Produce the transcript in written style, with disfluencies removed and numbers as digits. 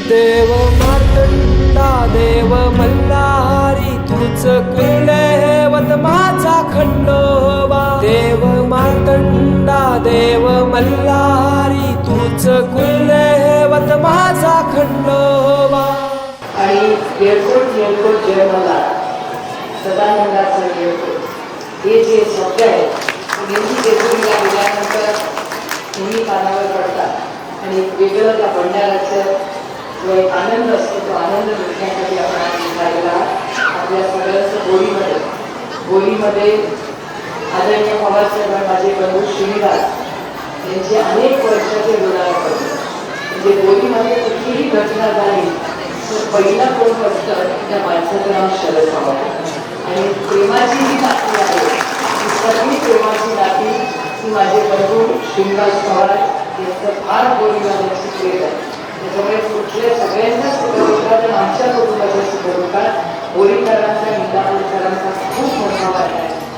देव मार्तंडा देव मल्हारी तूच कुलदैवत माझा खंडोबा देव मार्तंडा देव मल्हारी तूच कुलदैवत माझा खंडोबा. आणि येळकोट येळकोट जय मल्हार सदानंदाचं येळकोट हे जे शब्द आहेत नेहमी जेजुरीला गेल्यानंतर नेहमी कानावर पडतात आणि वेगळं त्या भंडाराचं जो एक आनंद असतो तो आनंद लुटण्यासाठी आपण आज निघालेला आपल्या सगळ्यांचं होळीमध्ये आदरणीय पवारसाहेब माझे बंधू श्रीनिवास यांचे अनेक वर्षाचे ऋणाला पडले. म्हणजे होळीमध्ये कुठलीही घटना झाली तर पहिला कोण बसतं त्या माणसाचं नाव शरद पवार. आणि प्रेमाची जी नाती आहे ती सगळी प्रेमाची नाती ती माझे बंधू श्रीनिवास पवार यांचं फार होळीमध्ये प्रेम आहे. त्याच्यामुळे कुठल्या सगळ्यांनाच सुखदुःखात आणि आमच्या कुटुंबाच्या सुखदुःखात होळीकरांचा इंदापूरकरांचा खूप मोठा वाटा आहे.